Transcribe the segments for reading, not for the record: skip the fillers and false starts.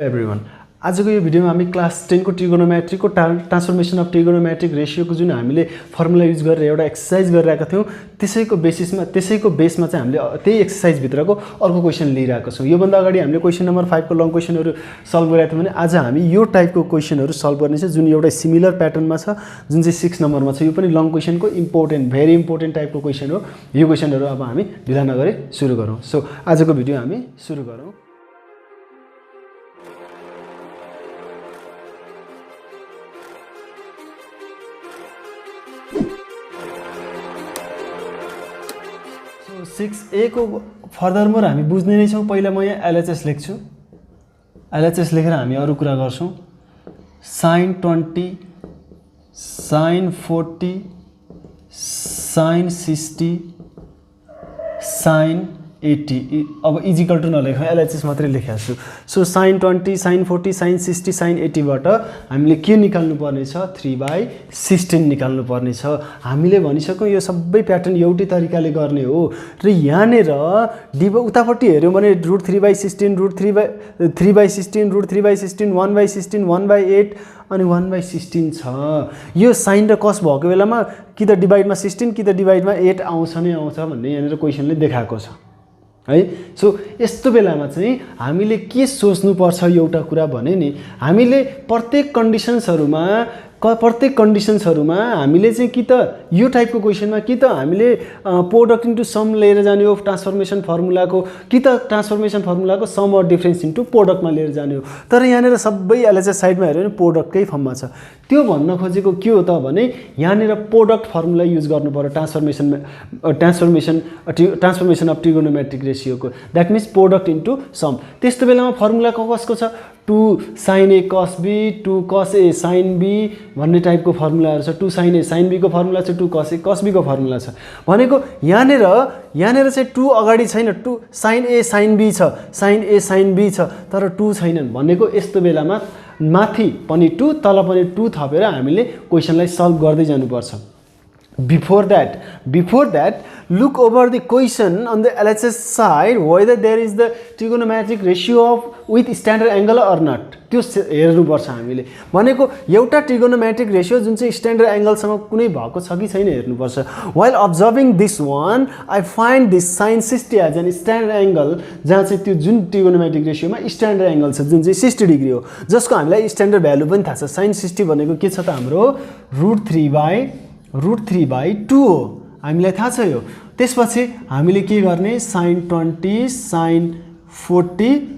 Everyone आजको यो भिडियोमा हामी क्लास 10 को ट्रिगोनोमेट्रीको ट्रान्सफर्मेसन अफ ट्रिगोनोमेट्रिक रेशियोको जुन हामीले फर्मुला युज गरेर एउटा एक्सरसाइज गरिरहेका थियौं त्यसैको बेसमा चाहिँ हामीले त्यही एक्सरसाइज भित्रको अर्को क्वेशन लिइरहेका छौं। यो भन्दा अगाडि हामीले क्वेशन नम्बर 5 को लङ क्वेशनहरु सल्भ गरेका थियौं भने आज हामी यो टाइपको क्वेशनहरु सल्भ गर्नेछौं जुन एउटा सिमिलर प्याटर्नमा छ जुन चाहिँ 6 नम्बरमा छ। यो पनि लङ क्वेशनको भेरी इम्पोर्टेन्ट टाइपको क्वेशन हो। यो क्वेशनहरु अब हामी ढिला नगरी सुरु गरौँ। सो आजको भिडियो हामी सुरु गरौँ। So 6A को फर्दर मोर हामी बुझ्ने नै छौं। पहिला म यहाँ LHS लेख्छु। LHS लेखेर हामी अरु कुरा गर्छौं। sin 20 sin 40 sin 60 sin 80 अब इजिकल टु नलेखौं LHS मात्रै लेखेको छु। So sin 20 sin 40 sin 60 sin 80 बाट हामीले के निकाल्नु पर्ने छ 3/16 निकाल्नु पर्ने छ। हामीले भनिसक्यौ यो सबै प्याटर्न एउटै तरिकाले गर्ने हो र यहाँनेर उतापट्टि हेर्यौं भने √3/16 √3/16 √3/16 1/16 1/8 अनि 1/16 छ। यो साइन र कस भएको बेलामा कि त डिवाइडमा 16 कि त डिवाइडमा 8 आउँछ नै आउँछ भन्ने यहाँनेर क्वेशनले देखाएको छ है। सो यस्तो बेलामा चाहिँ हामीले के सोच्नु पर्छ एउटा कुरा भने नि हामीले प्रत्येक कन्डिसन्सहरुमा हामीले चाहिँ कि त यो टाइपको क्वेशनमा कि त हामीले प्रोडक्ट इन्टु सम लिएर जाने हो ट्रान्सफर्मेसन फर्मुलाको कि त ट्रान्सफर्मेसन फर्मुलाको सम अर डिफरेन्स इन्टु प्रोडक्टमा लिएर जाने हो। तर यहाँनेर सबै LHS साइडमा हेर्यो भने प्रोडक्टकै फर्ममा छ। त्यो भन्न खोजेको के हो त भने यहाँनेर प्रोडक्ट फर्मुला युज गर्नु पर्यो ट्रान्सफर्मेसन अफ ट्रिगोनोमेट्रिक रेशियोको। That means product into sum. त्यस्तो बेलामा फर्मुला कसको छ 2 sin A cos B 2 cos A sin B भन्ने टाइपको फर्मुलाहरु छ। 2 sin A sin B को फर्मुला छ 2 cos A cos B को फर्मुला छ। भनेको यहाँनेर चाहिँ 2 अगाडि छैन 2 sin A sin B छ sin A sin B छ तर 2 छैनन्। भनेको यस्तो बेलामा माथि पनि 2 तल पनि 2 थपेर हामीले क्वेशनलाई सल्भ गर्दै जानुपर्छ। Before that, look over the question on the LHS side whether there is the trigonometric ratio with standard angle or not. त्यो हेर्नु पर्छ हामीले। भनेको एउटा ट्रिगोनोमेट्रिक रेशियो जुन चाहिँ स्ट्यान्डर्ड एंगलसँग कुनै भएको छ कि छैन हेर्नु पर्छ। While observing this one, I find this sin 60 as an standard angle जहाँ चाहिँ त्यो जुन ट्रिगोनोमेट्रिक रेशियोमा स्ट्यान्डर्ड एंगल छ जुन चाहिँ 60 डिग्री हो जसको हामीलाई स्ट्यान्डर्ड भ्यालु पनि थाहा छ। sin 60 भनेको के छ त हाम्रो √3/2 हो हामीलाई थाहा छ यो। त्यसपछि हामीले के गर्ने sin 20 sin 40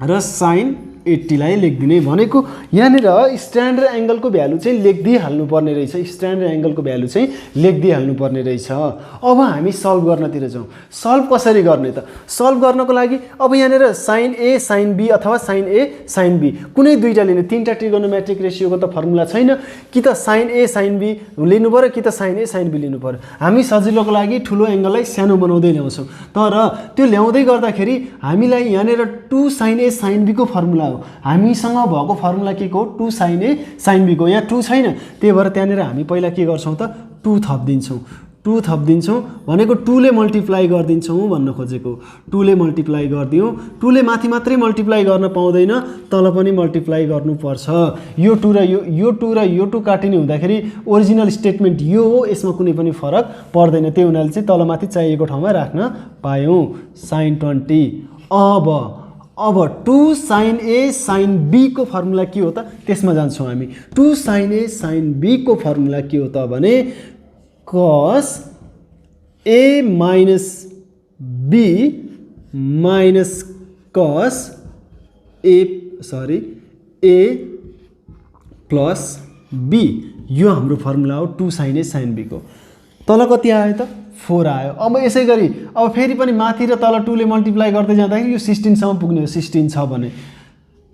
र sin 80 लाई लेख्दिने। भनेको यहाँनेर स्ट्यान्डर्ड एंगलको भ्यालु चाहिँ लेख्दै हाल्नु पर्ने रहेछ। स्ट्यान्डर्ड एंगलको भ्यालु चाहिँ लेख्दै हाल्नु पर्ने रहेछ। अब हामी सल्भ गर्नतिर जाउँ। सल्भ कसरी गर्ने त? सल्भ गर्नको लागि अब यहाँनेर sin A sin B अथवा sin A sin B कुनै दुईटा लिने। तीनटा ट्रिगोनोमेट्रिक रेशियोको त फर्मुला छैन। कि त sin A sin B लिनु पर्यो कि त sin A sin B लिनु पर्यो। हामी सजिलोको लागि ठुलो एंगललाई सानो बनाउँदै ल्याउँछौं। तर त्यो ल्याउँदै गर्दाखेरि हामीलाई यहाँनेर 2 sin A sin B को फर्मुला हामीसँग भएको फर्मुला के को 2 sin A sin B को। यहाँ 2 छैन त्यही भएर त्यहाँनेर हामी पहिला के गर्छौं त 2 थप्दिन्छौं भनेको 2 ले मल्टिप्लाई गर्दिन्छौं भन्न खोजेको। 2 ले मल्टिप्लाई गर्दियौ 2 ले माथि मात्रै मल्टिप्लाई गर्न पाउँदैन तल पनि मल्टिप्लाई गर्नुपर्छ। यो 2 र यो 2 काटिने हुँदाखेरि ओरिजिनल स्टेटमेन्ट यो हो। यसमा कुनै पनि फरक पर्दैन। त्यही हुनाले चाहिँ तल माथि चाहिएको ठाउँमा राख्न पायौं। sin 20 अब 2 sin A sin B को फर्मुला के हो त त्यसमा जान्छौं हामी। 2 sin A sin B को फर्मुला के हो त भने cos A minus B minus cos A plus B यो हाम्रो फर्मुला हो 2 sin A sin B को। तल कति आयो त 4 आयो। अब यसै गरी अब फेरि पनि माथि र तल 2 ले मल्टिप्लाई गर्दै जाँदाखेरि यो 16 सम्म पुग्ने हो 16 छ भने।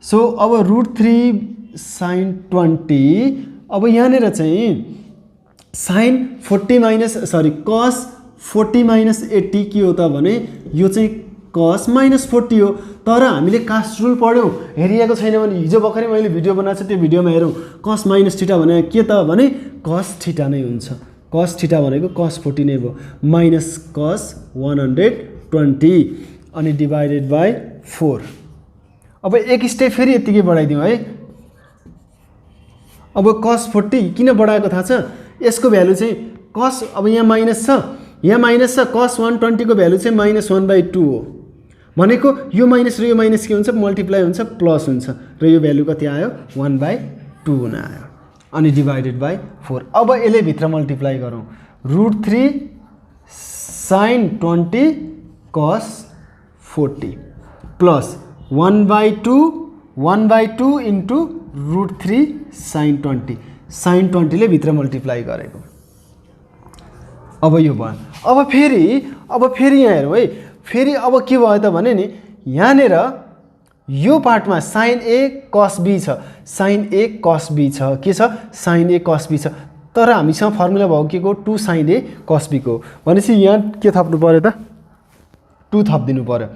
सो अब √3 sin 20 अब यहाँनेर चाहिँ cos 40 minus 80 के हो त भने यो चाहिँ cos minus 40 हो। तर हामीले कास्ट रुल पढ्यौं हेरिएको छैन भने हिजो भर्खरै मैले भिडियो बनाएको छु त्यो भिडियोमा हेरौं। cos minus थीटा भने के त भने cos थीटा नै हुन्छ। cos थीटा भनेको cos 40 नै भयो माइनस cos 120 अनि डिवाइडेड बाइ 4 अब एक स्टेप फेरि यतिकै बढाइदिउँ है। अब cos 40 किन बढाएको थाहा छ? यसको भ्यालु चाहिँ cos, अब यहाँ माइनस छ, यहाँ माइनस छ, cos 120 को भ्यालु चाहिँ -1/2 हो। भनेको यो माइनस र यो माइनस के हुन्छ? मल्टिप्लाई हुन्छ, प्लस हुन्छ र यो भ्यालु कति आयो? 1/2 हुन आयो अनि डिभाइडेड बाइ 4। अब यसले भित्र मल्टिप्लाई गरौँ, √3 sin 20 cos 40 plus 1/2 into √3 sin 20, sin 20 ले भित्र मल्टिप्लाई गरेको। अब यो भयो। अब फेरि यहाँ हेरौँ है, फेरि अब के भयो त भने नि यहाँनिर यो पार्टमा sin A cos B छ, sin A cos B छ, के छ? sin A cos B छ। तर हामीसँग फर्मुला भयो के को? 2 sin A cos B को। भनेपछि यहाँ के थप्नु पर्यो त? 2 थपिदिनु पर्यो।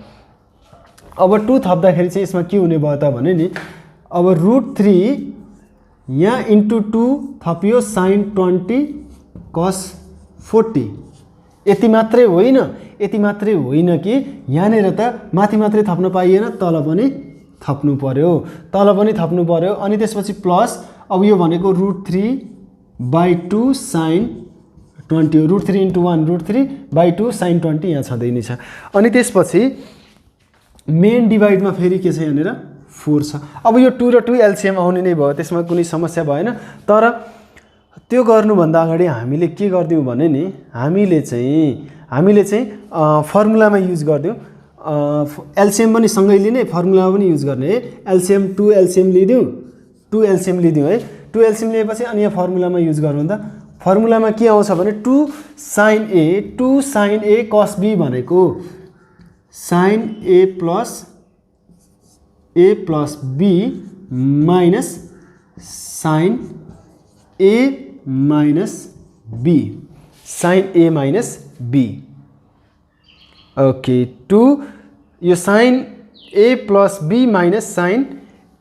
अब 2 थप्दाखेरि चाहिँ यसमा के हुने भयो त भने नि अब √3 यहाँ इन्टु 2 थपियो sin 20 cos 40। यति मात्रै होइन, यति मात्रै होइन कि यहाँनिर त माथि मात्रै थप्न पाइएन, तल पनि थप्नु पर्यो, तल पनि थप्नु पर्यो। अनि त्यसपछि प्लस, अब यो भनेको √3/2 sin 20 हो। √3 इन्टु 1 √3/2 sin 20 यहाँ छँदै नै छ। अनि त्यसपछि मेन डिभाइडमा फेरि के छ? यहाँनिर 4 छ। अब यो 2 र 2 एलसिएम आउने नै भयो, त्यसमा कुनै समस्या भएन। तर त्यो गर्नुभन्दा अगाडि हामीले के गरिदिउँ भने नि हामीले चाहिँ फर्मुलामा युज गरिदिउँ। एलसिएम पनि सँगै लिने, फर्मुलामा पनि युज गर्ने है। एलसिएम 2 एलसिएम लिदिउँ, 2 एलसिएम लिदिउँ है। 2 एलसिएम लिएपछि अनि यहाँ फर्मुलामा युज गर्नु त फर्मुलामा के आउँछ भने 2 sin A cos B भनेको sin A plus B minus sin A minus B, sin A minus B। Okay, 2 यो sin A plus B minus sin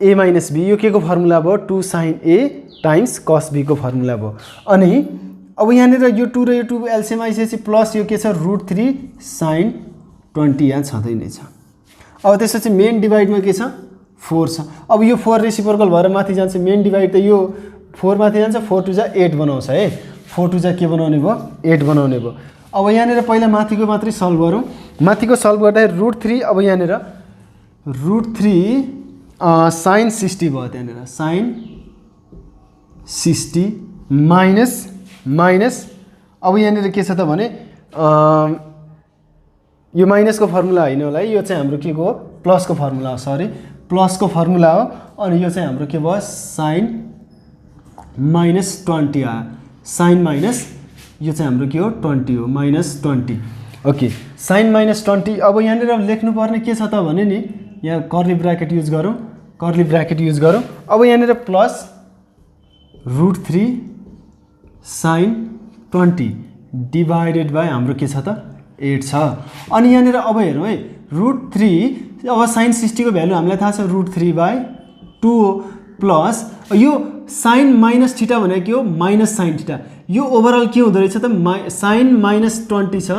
A minus B, यो के को फर्मुला भयो? 2 sin A times cos B को formula भयो। अनि अब यहाँनिर यो 2 र यो 2 एलसिएम आइसकेपछि प्लस यो के छ? √3 sin 20 यहाँ छँदै नै छ। अब त्यसपछि मेन डिभाइडमा के छ? 4 छ। अब यो 4 रेसिप्रोकल भएर माथि जान्छ, मेन डिभाइड त यो 4 माथि जान्छ, 4 2 जा 8 बनाउँछ है। 4 2 जा के बनाउने भयो? 8 बनाउने भयो। अब यहाँनिर पहिला माथिको मात्रै सल्भ गरौँ। माथिको सल्भ गर्दाखेरि √3, अब यहाँनिर √3 sin 60 भयो, त्यहाँनिर sin 60 माइनस अब यहाँनिर के छ त भने यो माइनसको फर्मुला होइन होला है, यो चाहिँ हाम्रो के को हो? प्लसको फर्मुला हो, सरी प्लसको फर्मुला हो। अनि यो चाहिँ हाम्रो के भयो? sin -20 आयो, sin माइनस यो चाहिँ हाम्रो के हो? 20 हो, -20। Okay, sin -20। अब यहाँनिर लेख्नुपर्ने के छ त भने नि यहाँ कर्ली ब्राकेट युज गरौँ, कर्ली ब्राकेट युज गरौँ। अब यहाँनिर प्लस √3 sin 20 डिभाइडेड बाई हाम्रो के छ त? 8 छ। अनि यहाँनिर अब हेरौँ है, √3 अब sin 60 को भ्यालु हामीलाई थाहा छ √3/2 हो, प्लस यो sin माइनस थीटा भनेको के हो? Minus sin theta. यो ओभरअल के हुँदो रहेछ त? sin -20 छ,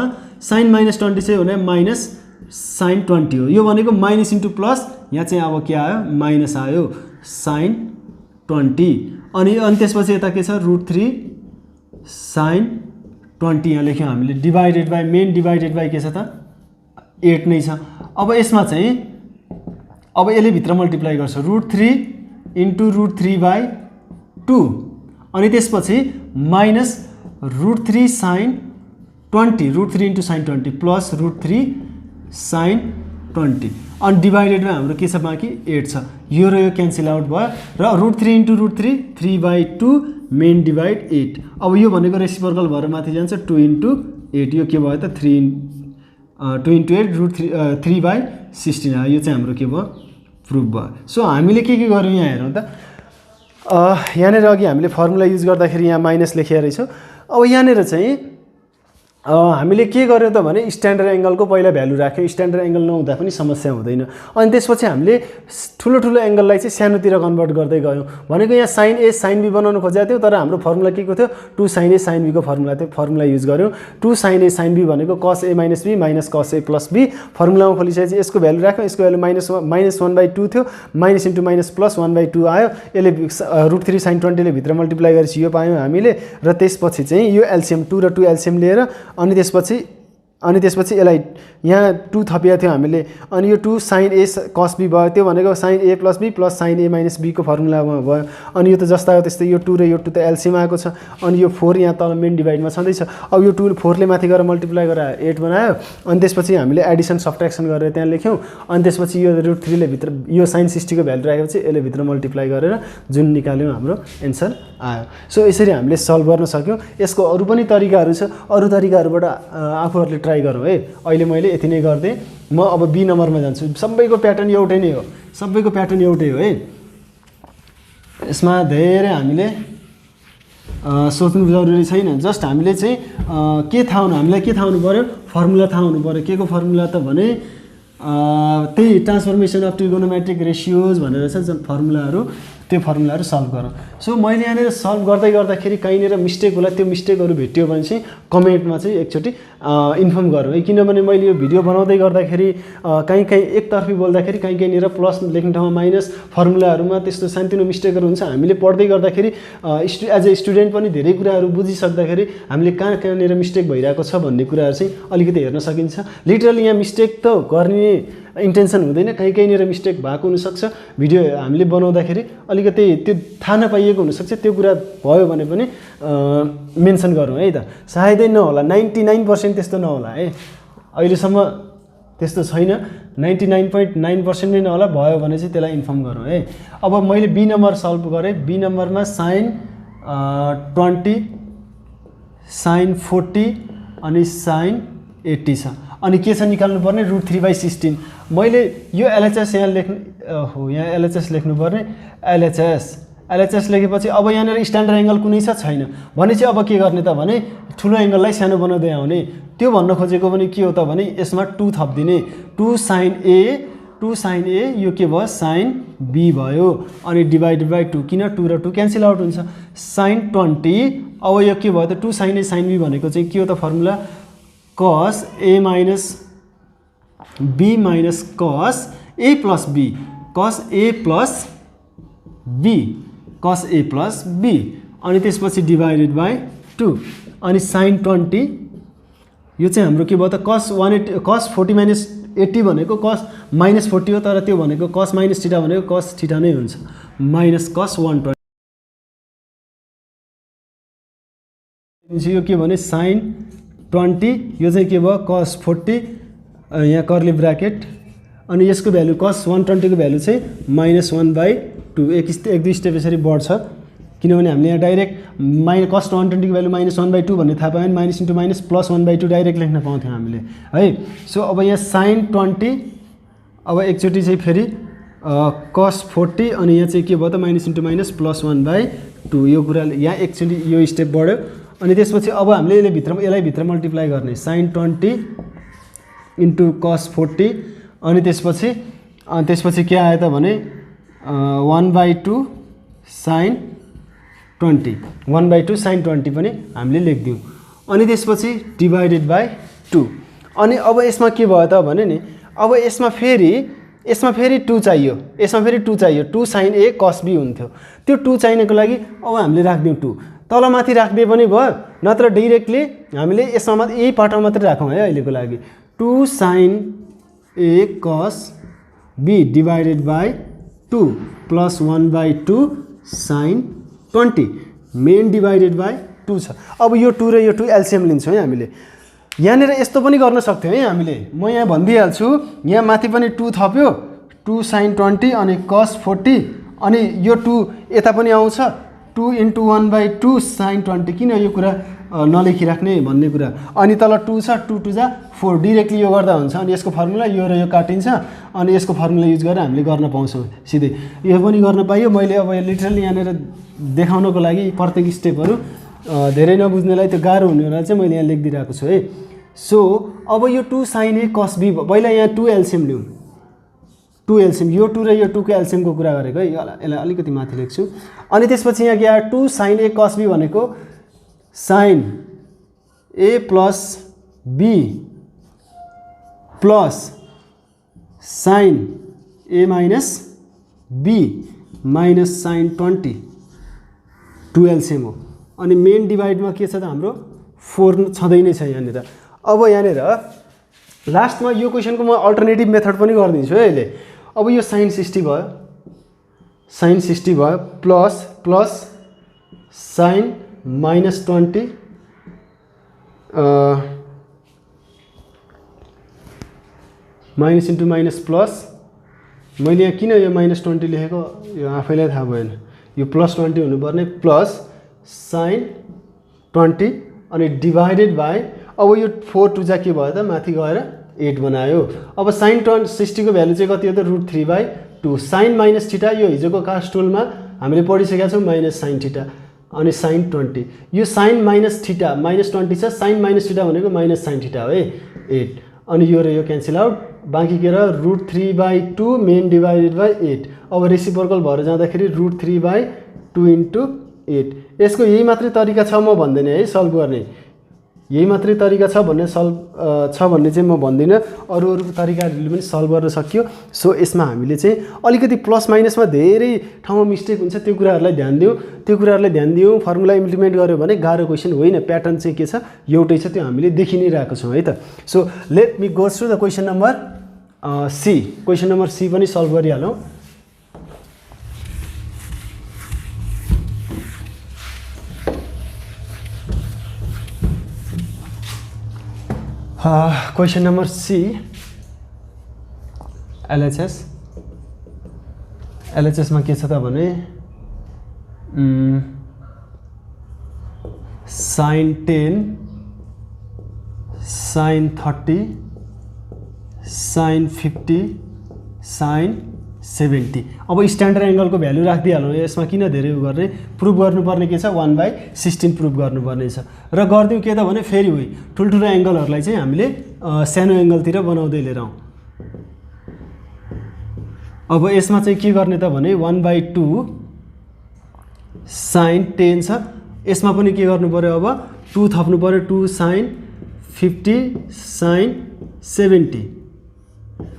sin -20 चाहिँ हुने माइनस sin 20 हो। यो भनेको माइनस इन्टु प्लस, यहाँ चाहिँ अब के आयो? माइनस आयो, sin 20। अनि त्यसपछि यता के छ? √3 sin 20 यहाँ लेख्यौँ हामीले, divided by main divided by के छ त? 8 नै छ। अब यसमा चाहिँ अब यसले भित्र मल्टिप्लाई गर्छ, √3 इन्टु √3/2 अनि त्यसपछि minus √3 sin 20, √3 into sin 20 plus √3 sin 20 अनि डिभाइडेडमा हाम्रो के छ? बाँकी 8 छ। यो र यो क्यान्सल आउट भयो र √3 इन्टु √3 3/2 मेन डिभाइड 8। अब यो भनेको रेसिप्रोकल भएर माथि जान्छ, 2 इन्टु 8, यो के भयो त? 2 इन्टु 8 √3/16 आयो। यो चाहिँ हाम्रो के भयो? प्रुफ भयो। सो हामीले के गर्यौँ यहाँ हेरौँ त। यहाँनिर अघि हामीले फर्मुला युज गर्दाखेरि यहाँ माइनस लेखेको रहेछौँ। अब यहाँनिर चाहिँ हामीले के गर्यो त भने स्ट्यान्डर्ड एङ्गलको पहिला भ्यालु राख्यौँ। स्ट्यान्डर्ड एङ्गल नहुँदा पनि समस्या हुँदैन। अनि त्यसपछि हामीले ठुलो ठुलो एङ्गललाई चाहिँ सानोतिर कन्भर्ट गर्दै गयौँ। भनेको यहाँ साइन ए साइन बी बनाउनु खोजेको थियो, तर हाम्रो फर्मुला के को थियो, 2 sin a sin b को फर्मुला थियो। फर्मुला युज गऱ्यौँ। 2 sin a sin b भनेको cos a minus b minus cos a plus b। फर्मुलामा खोलिसकेपछि यसको भ्यालु राख्यौँ। यसको भ्यालु -1/2 थियो, माइनस इन्टु माइनस प्लस 1/2 आयो। यसले √3 sin 20 ले भित्र मल्टिप्लाई गरेपछि यो पायौँ हामीले। र त्यसपछि चाहिँ यो एलसिएम 2 र 2 एलसिएम लिएर अनि त्यसपछि यसलाई यहाँ 2 थपिएको थियो हामीले। अनि यो 2 sin a cos b भयो। त्यो भनेको sin a plus b plus sin a minus b को फर्मुलामा भयो। अनि यो त जस्ता हो त्यस्तै यो 2 र यो 2 त एलसिएम आएको छ। अनि यो 4 यहाँ तल मेन डिभाइडमा छँदैछ। अब यो 2 4 ले माथि गएर मल्टिप्लाई गरेर 8 बनायो। अनि त्यसपछि हामीले एडिसन सब्ट्र्याक्सन गरेर त्यहाँ लेख्यौँ। अनि त्यसपछि यो √3 ले भित्र यो sin 60 को भ्यालु राखेपछि यसले भित्र मल्टिप्लाई गरेर जुन निकाल्यौँ हाम्रो एन्सर आयो। सो यसरी हामीले सल्भ गर्न सक्यौँ। यसको अरू पनि तरिकाहरू छ। अरू तरिकाहरूबाट आफूहरूले ट्राई गरौँ है। अहिले मैले यति नै गर्दै म अब बी नम्बरमा जान्छु। सबैको प्याटर्न एउटै नै हो। सबैको प्याटर्न एउटै हो है। यसमा धेरै हामीले सोच्नु जरुरी छैन। जस्ट हामीले चाहिँ के थाहा हुनु, हामीलाई के थाहा हुनु पर्यो, फर्मुला थाहा हुनु पर्यो। के को फर्मुला त भने त्यही ट्रान्सफर्मेसन अफ ट्रिगोनोमेट्रिक रेसियोज भनेर छ फर्मुलाहरू। त्यो फर्मुलाहरू सल्भ गरौँ। सो मैले यहाँनिर सल्भ गर्दै गर्दाखेरि कहीँनिर मिस्टेक होला, त्यो मिस्टेकहरू भेट्यो भने चाहिँ कमेन्टमा चाहिँ एकचोटि इन्फर्म गरौँ है। किनभने मैले यो भिडियो बनाउँदै गर्दाखेरि कहीँ एकतर्फी बोल्दाखेरि कहीँनिर प्लस लेख्ने ठाउँमा माइनस, फर्मुलाहरूमा त्यस्तो सानोतिनो मिस्टेकहरू हुन्छ। हामीले पढ्दै गर्दाखेरि एज ए स्टुडेन्ट पनि धेरै कुराहरू बुझिसक्दाखेरि हामीले कहाँनिर मिस्टेक भइरहेको छ भन्ने कुराहरू चाहिँ अलिकति हेर्न सकिन्छ। लिटरली यहाँ मिस्टेक त गर्ने इन्टेन्सन हुँदैन, कहीँनिर मिस्टेक भएको हुनसक्छ। भिडियो हामीले बनाउँदाखेरि अलिकति त्यो थाहा नपाइएको हुनसक्छ। त्यो कुरा भयो भने पनि मेन्सन गरौँ है त। सायदै नहोला, 99% त्यस्तो नहोला है। अहिलेसम्म त्यस्तो छैन, 99.9% नै नहोला। भयो भने चाहिँ त्यसलाई इन्फर्म गरौँ है। अब मैले बी नम्बर सल्भ गरेँ। बी नम्बरमा sin 20 sin 40 अनि sin 80 छ। अनि के छ निकाल्नु पर्ने, √3/16। मैले यो एलएचएस यहाँ लेख्नु हो, यहाँ एलएचएस लेख्नुपर्ने। एलएचएस लेखेपछि अब यहाँनिर स्ट्यान्डर्ड एङ्गल कुनै छ छैन भने चाहिँ अब के गर्ने त भने ठुलो एङ्गललाई सानो बनाउँदै आउने। त्यो भन्न खोजेको पनि के हो त भने यसमा 2 थपिदिने। 2 sin a यो के भयो, sin b भयो। अनि डिभाइडेड बाई 2, किन 2 र 2 क्यान्सल आउट हुन्छ। sin 20 अब यो के भयो त 2 sin a sin b भनेको चाहिँ के हो त formula, cos a minus b minus cos a plus b, cos a plus b अनि त्यसपछि डिभाइडेड बाई 2 अनि sin 20 यो चाहिँ हाम्रो के भयो त cos 40 minus 80 भनेको cos minus 40 हो, तर त्यो भनेको cos minus थीटा भनेको cos थीटा नै हुन्छ, माइनस cos 120। यो के भने sin 20 यो चाहिँ के भयो cos 40 यहाँ कर्ली ब्राकेट अनि यसको भ्यालु cos 120 को भ्यालु चाहिँ -1/2। एक दुई स्टेप यसरी बढ्छ किनभने हामीले यहाँ डाइरेक्ट cos 120 को भ्यालु -1/2 भन्ने थाहा पायो भने minus into minus plus 1/2 direct लेख्न पाउँथ्यौँ हामीले है। सो अब यहाँ sin 20 अब एकचोटि चाहिँ फेरि cos 40 अनि यहाँ चाहिँ के भयो त माइनस इन्टु माइनस प्लस 1/2। यो कुराले यहाँ एक्चुअली यो स्टेप बढ्यो। अनि त्यसपछि अब हामीले यसलाई भित्र मल्टिप्लाई गर्ने sin 20 इन्टु cos 40 अनि त्यसपछि के आयो त भने 1/2 sin 20 1/2 sin 20 पनि हामीले लेखिदिउँ। अनि त्यसपछि डिभाइडेड बाई 2। अनि अब यसमा के भयो त भने नि अब यसमा फेरि 2 चाहियो, 2 sin a cos b हुन्थ्यो। त्यो 2 चाहिनको लागि अब हामीले राखिदिउँ 2 तलमाथि राख्दै पनि भयो, नत्र डाइरेक्टली हामीले यसमा यही पार्टमा मात्रै राखौँ है अहिलेको लागि। 2 sin a cos b divided by 2 plus 1/2 sin 20 main divided by 2 छ। अब यो 2 र यो 2 एलसिएम लिन्छौँ है हामीले। यहाँनिर यस्तो पनि गर्न सक्थ्यौँ है हामीले, म यहाँ भनिदिइहाल्छु। यहाँ माथि पनि 2 थप्यो 2 sin 20 अनि cos 40 अनि यो 2 यता पनि आउँछ 2 इन्टु 1/2 sin 20। किन यो कुरा नलेखिराख्ने भन्ने कुरा। अनि तल 2 छ 2 2 जा 4 डिरेक्टली यो गर्दा हुन्छ। अनि यसको फर्मुला यो र यो काटिन्छ अनि यसको फर्मुला युज गरेर हामीले गर्न पाउँछौँ सिधै। यो पनि गर्न पाइयो। मैले अब लिटरली यहाँनिर देखाउनको लागि प्रत्येक स्टेपहरू धेरै नबुझ्नेलाई त्यो गाह्रो हुने हुनाले चाहिँ मैले यहाँ लेखिदिइरहेको छु है। सो अब यो 2 sin a cos b, पहिला यहाँ 2 एलसिएम लिउँ, 2 एलसिएम, यो 2 र यो 2 को एलसिएमको कुरा गरेको है, यसलाई अलिकति माथि लेख्छु। अनि त्यसपछि यहाँ के 2 sin a cos b भनेको sin a plus b plus sin a minus b minus sin 20, 2 LCM हो। अनि मेन डिभाइडमा के छ त हाम्रो 4 छँदै नै छ यहाँनिर। अब यहाँनिर लास्टमा यो क्वेसनको म अल्टरनेटिभ मेथड पनि गरिदिन्छु है अहिले। अब यो sin 60 भयो, sin 60 भयो plus plus sin minus 20 minus into minus plus, मैले यहाँ किन यो माइनस 20 लेखेको यो आफैलाई थाहा भएन, यो प्लस 20 हुनुपर्ने, प्लस sin 20 अनि डिभाइडेड बाई, अब यो 4 टू जा के भयो त माथि गएर 8 बनायो। अब sin 60 को भ्यालु चाहिँ कति हो त √3/2, sin माइनस थीटा यो हिजोको कास्ट टुलमा हामीले पढिसकेका छौँ, माइनस sin थीटा अनि sin 20, यो sin माइनस थीटा माइनस 20 छ, sin माइनस थीटा भनेको माइनस sin थीटा हो है 8, अनि यो र यो क्यान्सल आउट, बाँकी के र √3/2 मेन डिभाइडेड बाई 8। अब रेसिप्रोकल भएर जाँदाखेरि √3/2 इन्टु 8। यसको यही मात्रै तरिका छ म भन्दैन है सल्भ गर्ने, यही मात्रै तरिका छ भन्ने भन्ने चाहिँ म भन्दिनँ, अरू तरिकाहरूले पनि सल्भ गर्न सकियो। सो यसमा हामीले चाहिँ अलिकति प्लस माइनसमा धेरै ठाउँमा मिस्टेक हुन्छ, त्यो कुराहरूलाई ध्यान दियौँ, फर्मुला इम्प्लिमेन्ट गर्यो भने गाह्रो क्वेसन होइन, प्याटर्न चाहिँ के छ एउटै छ, त्यो हामीले देखि नै रहेको छौँ है त। So let me go through the question number C, question number C पनि सल्भ गरिहालौँ। क्वेसन नम्बर सी, एलएचएसमा के छ त भने sin 10, sin 30, sin 50, sin 70। अब स्ट्यान्डर्ड एङ्गलको भ्यालु राखिदिइहालौँ, यसमा किन धेरै उ गर्ने, प्रुभ गर्नुपर्ने के छ 1/16 प्रुभ गर्नुपर्ने छ, र गरिदिउँ के त भने फेरि उही ठुल्ठुलो एङ्गलहरूलाई चाहिँ हामीले सानो एङ्गलतिर बनाउँदै लिएर आउँ। अब यसमा चाहिँ के गर्ने त भने 1/2 sin 10 छ, यसमा पनि के गर्नु पर्यो, अब 2 थप्नु पर्यो, 2 sin 50 sin 70,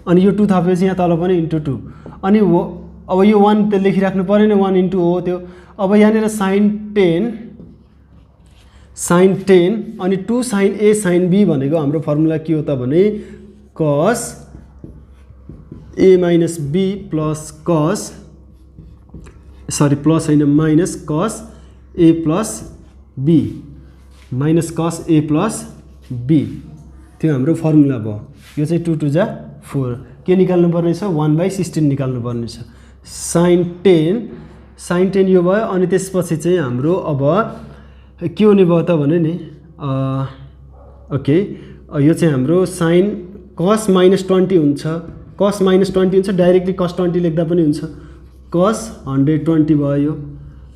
अनि यो 2 थपेपछि यहाँ तल पनि इन्टु 2, अनि अब यो 1 त लेखिराख्नु पऱ्यो नि, 1 इन्टु हो त्यो। अब यहाँनिर sin 10 अनि 2 sin a sin b भनेको हाम्रो फर्मुला के हो त भने cos a minus b plus cos, sorry plus होइन minus cos a plus b minus cos a plus b, त्यो हाम्रो फर्मुला भयो। यो चाहिँ 2 टू जा 4, के निकाल्नु पर्ने छ 1/16 निकाल्नु पर्ने छ। sin 10 यो भयो, अनि त्यसपछि चाहिँ हाम्रो अब के हुने भयो त भने नि ओके, यो चाहिँ हाम्रो sin cos माइनस 20 हुन्छ, cos माइनस 20 हुन्छ, डाइरेक्टली cos 20 लेख्दा पनि हुन्छ, cos 120 भयो, यो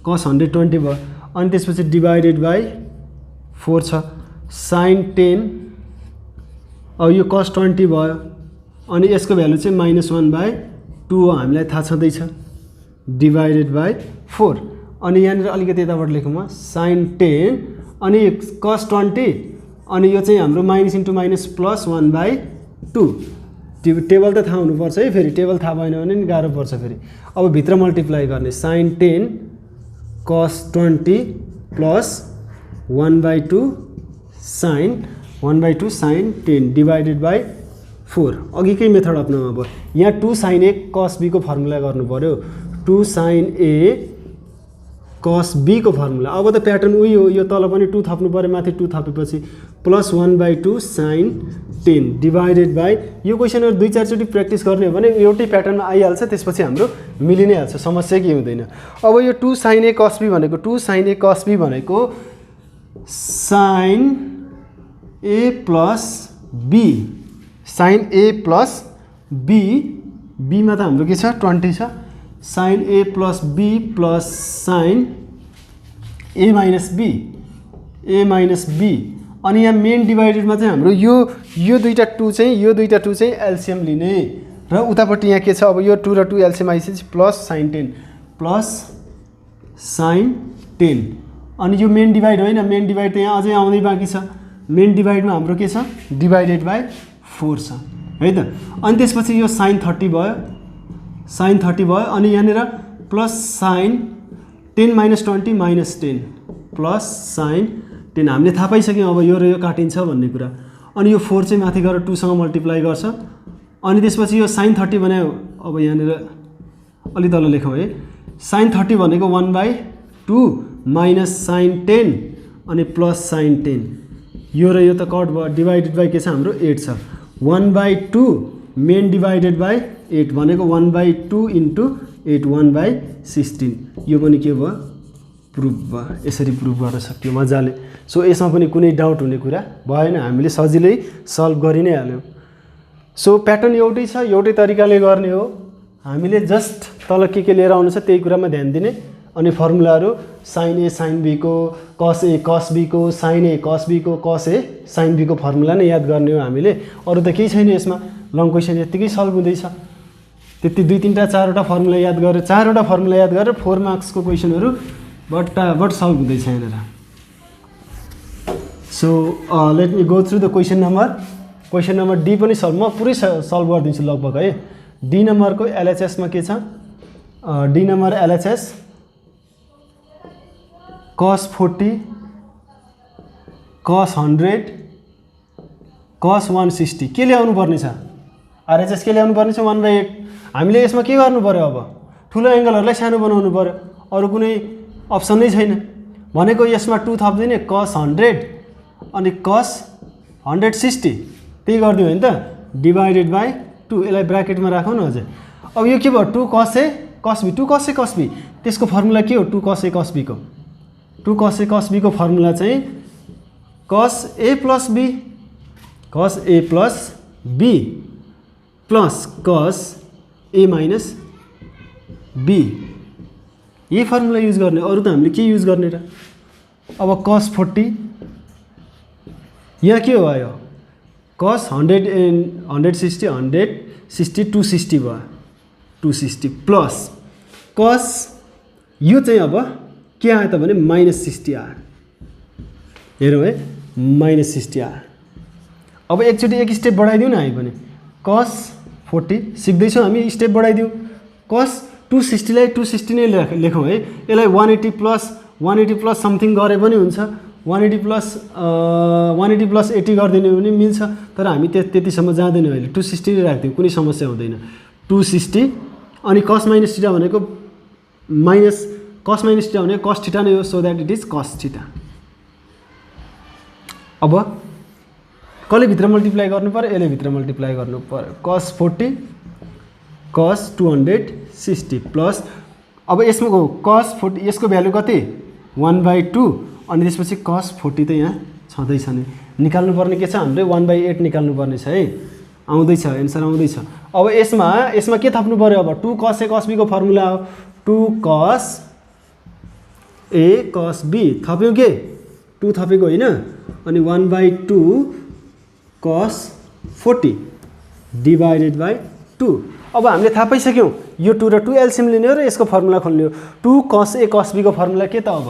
cos 120 भयो, अनि त्यसपछि डिभाइडेड बाई 4 छ, sin 10, अब यो cos 20 भयो, अनि यसको भ्यालु चाहिँ -1/2 हो, हामीलाई थाहा छँदैछ, डिभाइडेड बाई 4, अनि यहाँनिर अलिकति यताबाट लेखौँ म sin 10 अनि cos 20, अनि यो चाहिँ हाम्रो माइनस इन्टु माइनस प्लस 1/2, त्यो टेबल त थाहा हुनुपर्छ है, फेरि टेबल थाहा भएन भने नि गाह्रो पर्छ फेरि। अब भित्र मल्टिप्लाई गर्ने sin 10 cos 20 plus 1/2 sin 10 divided by 4, अघिकै मेथड अप्नाउनु भयो। यहाँ 2 sin a cos b को फर्मुला गर्नु पर्यो, 2 sin a cos b को फर्मुला। अब त प्याटर्न उही हो, यो तल पनि 2 थप्नु पर्यो, माथि 2 थपेपछि प्लस 1/2 sin 10 डिभाइडेड बाई, यो क्वेसनहरू 2-4 चोटि प्र्याक्टिस गर्ने हो भने एउटै प्याटर्नमा आइहाल्छ, त्यसपछि हाम्रो मिलि नै हाल्छ, समस्या केही हुँदैन। अब यो 2 sin a cos b भनेको, 2 sin a cos b भनेको sin a plus b, sin a plus b, b मा त हाम्रो के छ 20 छ, sin a plus b plus sin a minus b a minus b अनि यहाँ मेन डिभाइडेडमा चाहिँ हाम्रो यो दुईटा 2 चाहिँ यो दुईटा 2 चाहिँ एलसिएम लिने र उतापट्टि यहाँ के छ अब यो 2 र 2 एलसिएम आइसकेपछि प्लस साइन 10 अनि यो मेन डिभाइड होइन मेन डिभाइड त यहाँ अझै आउँदै बाँकी छ मेन डिभाइडमा हाम्रो के छ डिभाइडेड बाई 4 छ है त अनि त्यसपछि यो साइन 30 भयो अनि यहाँनिर plus sign 10 minus 20 minus 10 plus sign 10 हामीले थाहा पाइसक्यौँ अब यो र यो काटिन्छ भन्ने कुरा अनि यो 4 चाहिँ माथि गएर 2 सँग मल्टिप्लाई गर्छ अनि त्यसपछि यो साइन 30 बनायो अब यहाँनिर अलि तल लेखौँ है साइन 30 भनेको 1/2 माइनस साइन 10 अनि प्लस साइन 10 यो र यो त कट भयो डिभाइडेड बाई के छ हाम्रो 8 छ 1/2 मेन डिभाइडेड बाई 8 भनेको 1/2 इन्टु 8 1/16 यो पनि के भयो प्रुफ भयो यसरी प्रुफ गर्न सक्यो मजाले सो यसमा पनि कुनै डाउट हुने कुरा भएन हामीले सजिलै सल्भ गरि नै हाल्यौँ सो प्याटर्न एउटै छ एउटै तरिकाले गर्ने हो हामीले जस्ट तल के लिएर आउनु छ त्यही कुरामा ध्यान दिने अनि फर्मुलाहरू साइन ए साइन बी को कस ए कस बी को साइन ए कस बी को कस ए साइन बी को फर्मुला नै याद गर्ने हो हामीले अरू त केही छैन यसमा लङ क्वेसन यतिकै सल्भ हुँदैछ त्यति 2-3टा 4वटा फर्मुला याद गरेर 4वटा फर्मुला याद गरेर 4 मार्क्सको क्वेसनहरू बट सल्भ हुँदैछ यहाँनिर so let me go through the question number D पनि सल्भ म पुरै सल्भ गरिदिन्छु लगभग है डी नम्बरको एलएचएसमा के छ D number LHS cos 40 cos 100 cos 160 के ल्याउनु पर्ने छ आरएचएस के ल्याउनु पर्ने छ 1/8 हामीले यसमा के गर्नु पर्यो अब ठुलो एंगलहरुलाई सानो बनाउनु पर्यो अरु कुनै अप्सन नै छैन भनेको यसमा 2 थप्दिने cos 100 अनि cos 160 त्यही गर्दियौ हैन त डिवाइडेड बाइ 2 यसलाई ब्र्याकेटमा राखौं न अझै अब यो के भयो 2 cos a cos b 2 cos a cos b त्यसको फर्मुला के हो 2 cos a cos b को 2 cos a cos b को फर्मुला चाहिँ cos a plus b plus cos a minus b यही फर्मुला युज गर्ने अरु त हामीले के युज गर्ने र अब cos 40 यहाँ के हो आयो cos 100 and 160 260 भयो 260 प्लस cos यो चाहिँ अब के आयो त भने -60 आयो हेरौँ है -60 आयो अब एकचोटी एक स्टेप बढाइदिउँ न हामी पनि cos 40 सिक्दै छौं हामी स्टेप बढाइदिउँ cos 260 लाई 260 नै लेखौँ है यसलाई 180 प्लस समथिङ गरे पनि हुन्छ 180 प्लस 80 गरिदिनु पनि मिल्छ तर हामी त्यतिसम्म जाँदैनौँ अहिले 260 नै राख्दिउँ कुनै समस्या हुँदैन 260 अनि cos minus थीटा भनेको cos minus थीटा भनेको cos थीटा नै हो so that it is cos theta अब कसले भित्र मल्टिप्लाई गर्नु पर्यो यसले भित्र मल्टिप्लाई गर्नु पर्यो cos 40 cos 260 प्लस अब यसमा cos 40 यसको भ्यालु कति 1/2 अनि त्यसपछि cos 40 त यहाँ छँदै छ नि निकाल्नु पर्ने के छ हामीले 1/8 निकाल्नु पर्ने छ है आउँदैछ आन्सर आउँदैछ अब यसमा के थप्नु पर्यो अब 2 cos a cos b को फर्मुला हो 2 cos a cos b थप्यौ के 2 थपेको हैन अनि 1/2 cos 40 डिवाइडेड बाइ 2 अब हामीले थाहा पाइसक्यौं यो 2 र 2 एलसिएम लिने हो र यसको फर्मुला खोल्ने हो 2 cos a cos b को फर्मुला के त अब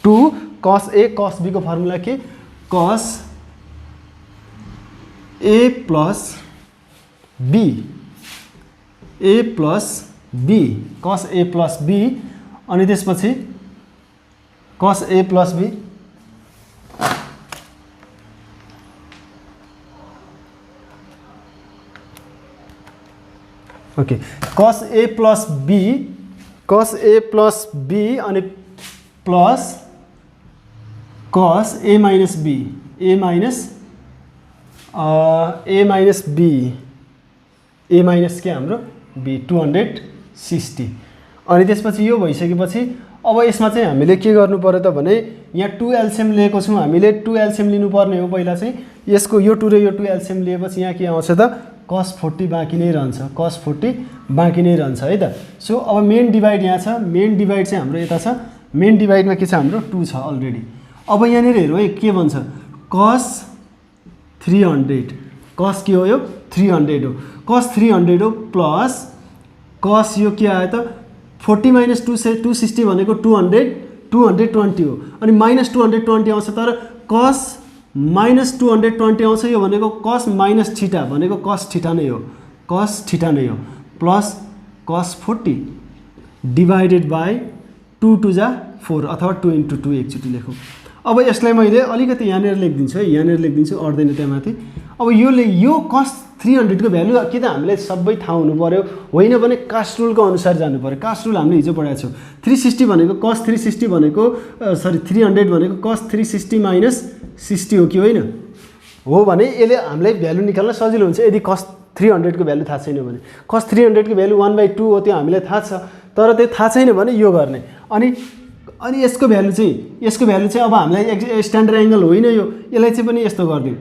2 cos a cos b को फर्मुला के cos a plus b cos a plus b अनि त्यसपछि cos a plus b okay cos a plus b अनि plus cos a minus b a minus के हाम्रो b 260 अनि त्यसपछि यो भइसकेपछि अब यसमा चाहिँ हामीले के गर्नु पर्यो त भने यहाँ 2 एलसिएम लिएको छौं हामीले 2 एलसिएम लिनु पर्ने हो पहिला चाहिँ यसको यो 2 र यो 2 एलसिएम लिएपछि यहाँ के आउँछ त cos 40 बाँकी नै रहन्छ है त सो अब मेन डिवाइड यहाँ छ मेन डिवाइड चाहिँ हाम्रो यता छ मेन डिवाइडमा के छ हाम्रो 2 छ अलरेडी अब यहाँनिर हेरौँ है के भन्छ cos 300 cos के हो यो 300 हो cos 300 हो प्लस cos यो के आयो त 40 - 260 भनेको 220 हो अनि माइनस 220 आउँछ तर cos माइनस 220 आउँछ यो भनेको cos माइनस थीटा भनेको cos थीटा नै हो cos थीटा नै हो plus cos 40 divided by 2 to जा 4 अथवा 2 × 2 एकचोटि लेखौँ। अब यसलाई मैले अलिकति यहाँनिर लेखिदिन्छु है यहाँनिर लेखिदिन्छु अड्दैन त्यहाँ माथि। अब यो cos 300 को भ्यालु कि त हामीलाई सबै थाहा हुनु पर्यो होइन भने कास्ट रुलको अनुसार जानु पर्यो। कास्ट रुल हामीले हिजो पढाएको छौँ 360 भनेको cos 360 भनेको सरी 300 भनेको cos 360 माइनस 60 हो कि होइन हो भने यसले हामीलाई भ्यालु निकाल्न सजिलो हुन्छ यदि cos 300 को भ्यालु थाहा छैन भने। cos 300 को भ्यालु 1/2 हो त्यो हामीलाई थाहा छ तर त्यो थाहा छैन भने यो गर्ने अनि यसको भ्यालु चाहिँ अब हामीलाई स्ट्यान्डर्ड एंगल होइन यो यसलाई चाहिँ पनि यस्तो गरिदिउँ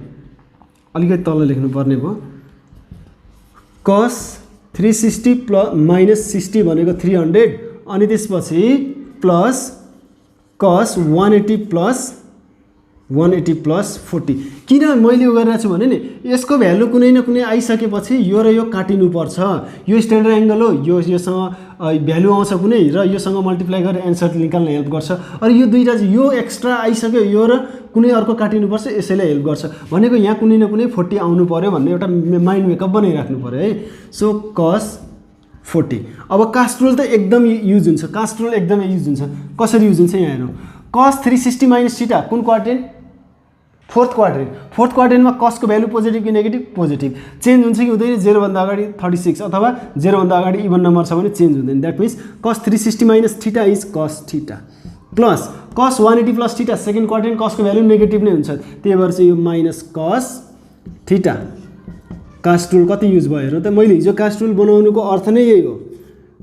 अलिकति तल लेख्नु पर्ने भयो cos 360 प्लस माइनस 60 भनेको 300 अनि त्यसपछि प्लस cos 180 प्लस 40 किन मैले यो गरिरहेको छु भने नि यसको भ्यालु कुनै न कुनै आइसकेपछि यो र यो काटिनुपर्छ यो स्ट्यान्डर्ड एंगल हो योसँग भ्यालु आउँछ कुनै र योसँग मल्टिप्लाई गरेर एन्सर निकाल्न हेल्प गर्छ अनि यो दुईटा यो एक्स्ट्रा आइसक्यो यो र कुनै अर्को काटिनुपर्छ यसैले हेल्प गर्छ भनेको यहाँ कुनै न कुनै 40 आउनु पर्यो भन्ने एउटा माइन्ड मेकअप बनाइराख्नु पर्यो है। सो cos 40 अब कास्ट रुल त एकदम युज हुन्छ कास्ट रुल एकदमै युज हुन्छ कसरी युज हुन्छ यहाँ हेरौँ cos 360 माइनस थीटा कुन क्वाड्रेन्ट फोर्थ क्वाड्रेन्टमा cos को भ्यालु पोजिटिभ कि नेगेटिभ पोजिटिभ चेन्ज हुन्छ कि हुँदैन 0 भन्दा अगाडि 36 अथवा 0 भन्दा अगाडि इभन नम्बर छ भने चेन्ज हुँदैन that means cos 360 minus theta is cos theta plus cos 180 plus theta second quadrant cos को भ्यालु नेगेटिभ नै हुन्छ त्यही भएर चाहिँ यो minus cos theta. Cast rule कति युज भयो हेर्नु त मैले हिजो कास्ट रुल बनाउनुको अर्थ नै यही हो।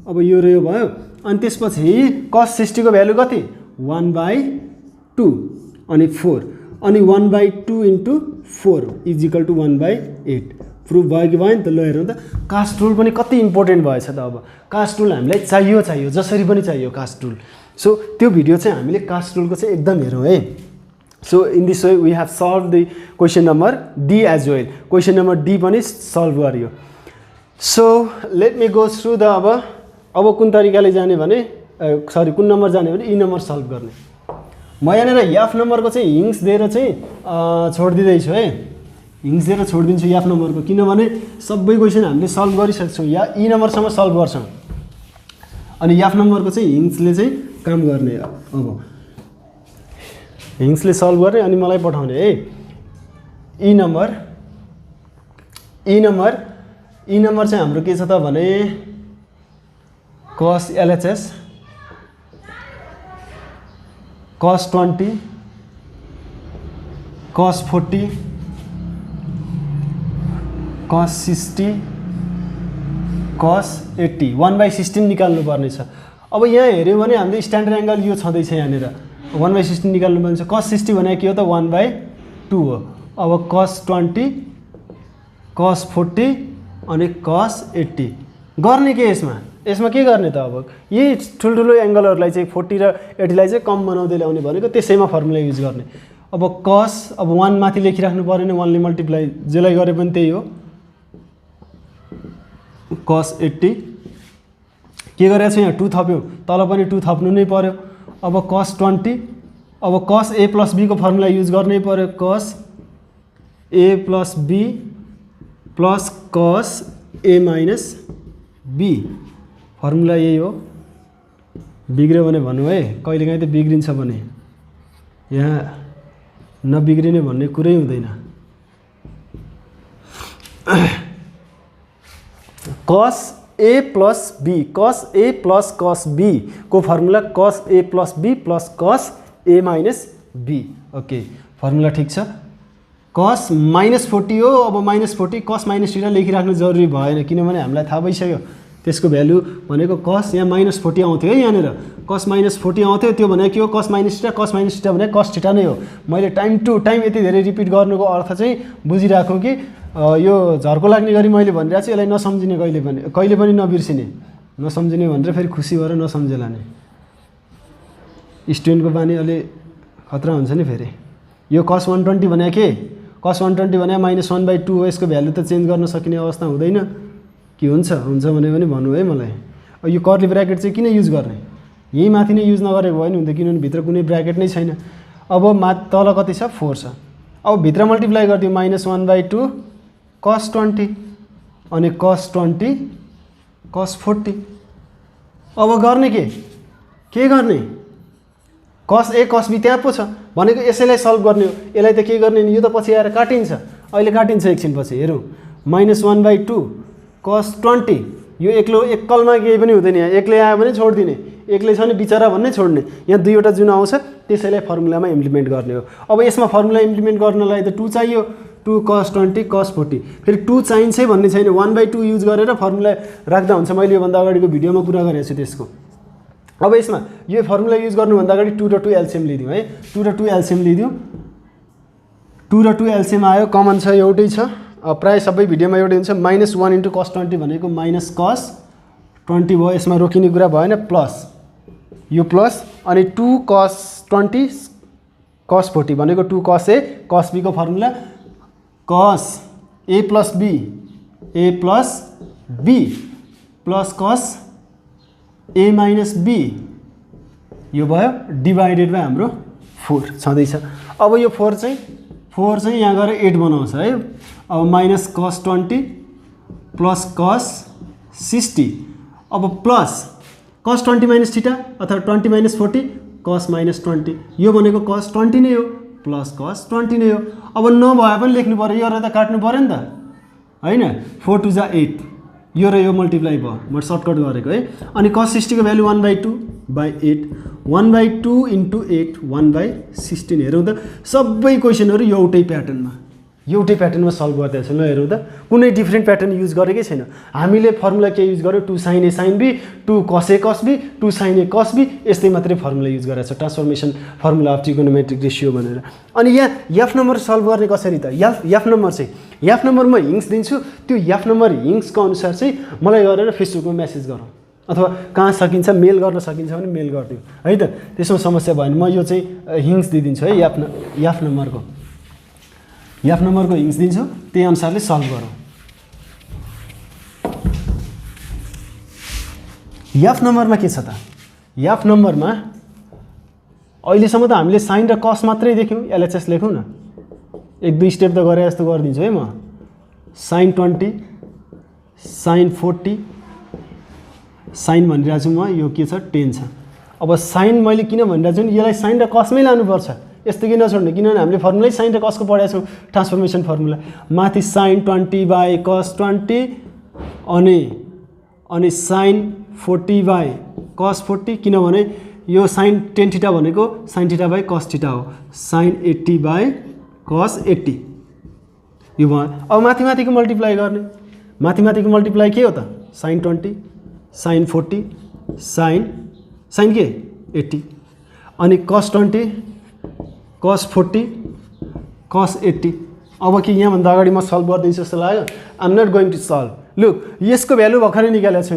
अब यो र यो भयो अनि त्यसपछि cos 60 को भ्यालु कति 1/2 अनि 4 अनि 1/2 × 4 इज इक्वल टु 1/8 प्रुफ भयो कि भएन त। ल हेरौँ त कास्ट रुल पनि कति इम्पोर्टेन्ट भएछ त। अब कास्ट रुल हामीलाई चाहियो जसरी पनि चाहियो कास्ट रुल। सो त्यो भिडियो चाहिँ हामीले कास्ट रुलको चाहिँ एकदम हेरौँ है। So in this way we have solve the question number D as well question number D पनि सल्भ गरियो। So let me go through the अब कुन तरिकाले जाने भने सरी कुन नम्बर जाने भने ई नम्बर सल्भ गर्ने। म यहाँनिर एफ नम्बरको चाहिँ हिङ्स दिएर चाहिँ छोडिदिँदैछु है हिङ्स दिएर छोडिदिन्छु एफ नम्बरको किनभने सबै क्वेसन हामीले सल्भ गरिसक्छौँ या ई नम्बरसम्म सल्भ गर्छौँ अनि एफ नम्बरको चाहिँ हिङ्सले चाहिँ काम गर्ने। अब हिङ्सले सल्भ गर्ने अनि मलाई पठाउने है। ई नम्बर चाहिँ हाम्रो के छ त भने cos LHS cos 20 cos 40 cos 60 cos 80 1/16 निकाल्नु पर्ने छ। अब यहाँ हेऱ्यौँ भने हामीले स्ट्यान्डर्ड एंगल यो छँदैछ यहाँनिर 1/16 निकाल्नु पर्ने छ। cos 60 भनेको के हो त 1/2 हो। अब cos 20 cos 40 अनि cos 80 गर्ने के यसमा के गर्ने त। अब यही ठुल्ठुलो एंगलहरूलाई चाहिँ 40 र 80 लाई चाहिँ कम बनाउँदै ल्याउने भनेको त्यसैमा फर्मुला युज गर्ने। अब cos अब 1 माथि लेखिराख्नु परेन 1 ले मल्टिप्लाई जेलाई गरे पनि त्यही हो cos 80 के गरेको छ यहाँ 2 थप्यो तल पनि 2 थप्नु नै पर्यो। अब cos 20 अब cos a प्लस b को फर्मुला युज गर्नै पर्यो cos a plus b plus cos a minus b formula यही हो। बिग्रियो भने भन्नु है कहिलेकाहीँ त बिग्रिन्छ भने यहाँ नबिग्रिने भन्ने कुरै हुँदैन। cos a plus b cos a plus cos b को formula cos a plus b plus cos a minus b। Okay formula ठिक छ। cos -40 हो। अब -40 cos माइनस थीटा लेखिराख्नु जरुरी भएन किनभने हामीलाई थाहा भइसक्यो त्यसको भ्यालु भनेको cos यहाँ -40 आउँथ्यो है यहाँनिर cos -40 आउँथ्यो त्यो भनेको के हो cos माइनस थीटा भने cos थीटा नै हो। मैले टाइम टु टाइम यति धेरै रिपिट गर्नुको अर्थ चाहिँ बुझिराखौँ कि यो झर्को लाग्ने गरी मैले भनिरहेको छु यसलाई नसम्झिने कहिले पनि नबिर्सिने नसम्झिने भनेर फेरि खुसी भएर नसम्झेला नि स्टुडेन्टको बानी अलि खतरा हुन्छ नि फेरि। यो cos 120 भने के cos 120 भने -1/2 हो, यसको भ्यालु त चेन्ज गर्न सकिने अवस्था हुँदैन कि हुन्छ भने पनि भन्नु है मलाई। अब यो कर्ली ब्र्याकेट चाहिँ किन युज गर्ने, यही माथि नै युज नगरेको भयो नि हुन्थ्यो, किनभने भित्र कुनै ब्र्याकेट नै छैन। अब तल कति छ 4 छ, अब भित्र मल्टिप्लाई गरिदियो -1/2 cos 20 अनि cos 20 cos 40। अब गर्ने के गर्ने cos A cos B त्यहाँ पो छ भनेको, यसैलाई सल्भ गर्ने हो। यसलाई त के गर्ने नि, यो त पछि आएर काटिन्छ, अहिले काटिन्छ एकछिनपछि हेरौँ। -1/2 cos 20 यो एकलमा केही पनि हुँदैन, यहाँ एक्लै आयो भने छोडिदिने, एक्लै छ नि बिचरा भन्ने छोड्ने। यहाँ दुईवटा जुन आउँछ त्यसैलाई फर्मुलामा इम्प्लिमेन्ट गर्ने हो। अब यसमा फर्मुला इम्प्लिमेन्ट गर्नलाई त 2 चाहियो, 2 cos 20 cos 40, फेरि 2 चाहिन्छ भन्ने छैन, 1/2 युज गरेर फर्मुला राख्दा हुन्छ। मैले योभन्दा अगाडिको भिडियोमा कुरा गरेको छु त्यसको। अब यसमा यो फर्मुला युज गर्नुभन्दा अगाडि 2 र 2 एलसिएम लिदिउँ है, 2 र 2 एलसिएम लिदिउँ। 2 र 2 एलसिएम आयो, कमन छ एउटै छ, प्राय सबै भिडियोमा एउटै हुन्छ। -1 × cos 20 भनेको -cos 20 भयो, यसमा रोकिने कुरा भएन, प्लस यो प्लस अनि 2 cos 20 cos 40 भनेको 2 cos A cos B को formula cos A + B plus cos A - B यो भयो डिभाइडेड बाई हाम्रो 4 छँदैछ। अब यो 4 चाहिँ यहाँ गएर 8 बनाउँछ है। अब -cos 20 प्लस cos 60, अब प्लस cos 20 - थीटा अथवा 20 - 40 cos -20, यो भनेको cos 20 नै हो प्लस cos 20 नै हो। अब नभए पनि लेख्नु पर्यो, यो र त काट्नु पर्यो नि त हैन। 4 2 जा 8, यो र यो मल्टिप्लाई भयो, म सर्टकट गरेको है। अनि cos 60 को भ्यालु 1/2/8, 1/2 × 8 1/16। हेरौँ त सबै क्वेसनहरू एउटै प्याटर्नमा सल्भ गर्दै छ। ल हेरौँ त, कुनै डिफ्रेन्ट प्याटर्न युज गरेकै छैन हामीले। फर्मुला के युज गर्यो, 2 sin A sin B, 2 cos A cos B, 2 sin A cos B, यस्तै मात्रै फर्मुला युज गरेको छ, transformation formula of trigonometric ratio भनेर। अनि यहाँ एफ नम्बर सल्भ गर्ने कसरी त, एफ नम्बर म हिङ्स दिन्छु, त्यो एफ नम्बर हिङ्सको अनुसार चाहिँ मलाई गरेर फेसबुकमा मेसेज गरौँ, अथवा कहाँ सकिन्छ मेल गर्न सकिन्छ भने मेल गरिदिउँ है त। त्यसमा समस्या भएन, म यो चाहिँ हिङ्स दिइदिन्छु है। एफ नम्बरको हिङ्स दिन्छु, त्यही अनुसारले सल्भ गरौँ। एफ नम्बरमा के छ त, एफ नम्बरमा अहिलेसम्म त हामीले साइन र कस मात्रै देख्यौँ, एलएचएस लेखौँ न, 1-2 स्टेप त गरे जस्तो गरिदिन्छु है म। sin 20 sin 40 साइन भनिरहेको छु म, यो के छ 10 छ। अब साइन मैले किन भनिरहेको छु भने यसलाई साइन र कसमै लानुपर्छ, यस्तो कि नछोड्ने, किनभने हामीले फर्मुलै साइन र कसको पढाएको छौँ, ट्रान्सफर्मेसन फर्मुला। माथि sin 20/cos 20 अनि sin 40/cos 40, किनभने यो sin tan थीटा भनेको sin θ/cos θ हो, sin 80/cos 80 यो भयो। अब माथिको मल्टिप्लाई गर्ने, माथिको मल्टिप्लाई के हो त, sin 20 sin 40 sin के 80 अनि cos 20 cos 40 cos 80। अब कि यहाँभन्दा अगाडि म सल्भ गरिदिन्छु जस्तो लाग्यो, I'm not going to solve. Look यसको भ्यालु भर्खरै निकालेको छु,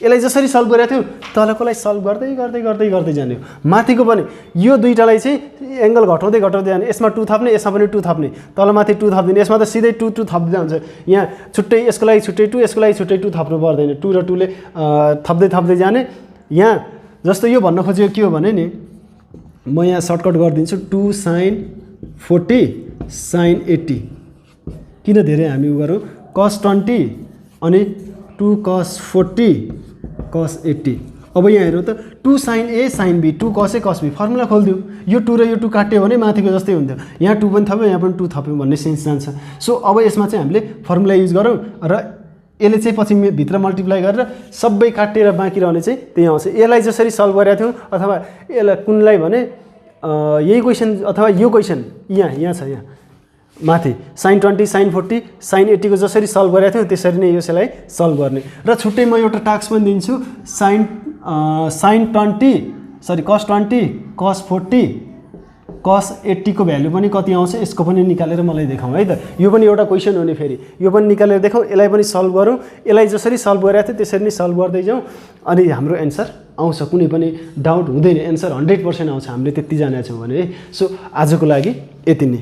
यसलाई जसरी सल्भ गरेको थियौँ तलकोलाई सल्भ गर्दै जाने हो। माथिको पनि यो दुईटालाई चाहिँ एङ्गल घटाउँदै जाने, यसमा 2 थप्ने, यसमा पनि 2 थप्ने, तलमाथि 2 थप्दिने, यसमा त सिधै 2 थप्दै हुन्छ। यहाँ छुट्टै यसको लागि छुट्टै 2, यसको लागि छुट्टै 2 थप्नु पर्दैन, 2 र 2 ले थप्दै जाने। यहाँ जस्तो यो भन्न खोजेको के हो भने नि, म यहाँ सर्टकट गरिदिन्छु, 2 sin 40 sin 80, किन धेरै हामी उ गरौँ, cos 20 अनि 2 cos 40 cos 80। अब यहाँ हेरौँ त, 2 sin A sin B, 2 cos A cos B, formula खोलिदिउँ, यो 2 र यो 2 काट्यो भने माथिको जस्तै हुन्थ्यो, यहाँ 2 पनि थप्यो, यहाँ पनि 2 थप्यो भन्ने सेन्स जान्छ। सो अब यसमा चाहिँ हामीले फर्मुला युज गरौँ र यसले चाहिँ पछि भित्र मल्टिप्लाई गरेर सबै काटेर बाँकी रहने चाहिँ त्यही आउँछ। यसलाई जसरी सल्भ गरेका थियौँ, अथवा यसलाई कुनलाई भने यही क्वेसन अथवा यो क्वेसन यहाँ छ, यहाँ माथि sin 20 sin 40 sin 80 को जसरी सल्भ गरेको थियौँ त्यसरी नै यसलाई सल्भ गर्ने। र छुट्टै म एउटा टास्क पनि दिन्छु, cos 20 cos 40 cos 80 को भ्यालु पनि कति आउँछ यसको पनि निकालेर मलाई देखाउँ है त। यो पनि एउटा क्वेसन हो नि, फेरि यो पनि निकालेर देखाउँ, यसलाई पनि सल्भ गरौँ। यसलाई जसरी सल्भ गरेको थियो त्यसरी नै सल्भ गर्दै जाउँ, अनि हाम्रो एन्सर आउँछ, कुनै पनि डाउट हुँदैन, एन्सर 100% आउँछ, हामीले त्यति जानेका छौँ भने है। सो आजको लागि यति नै।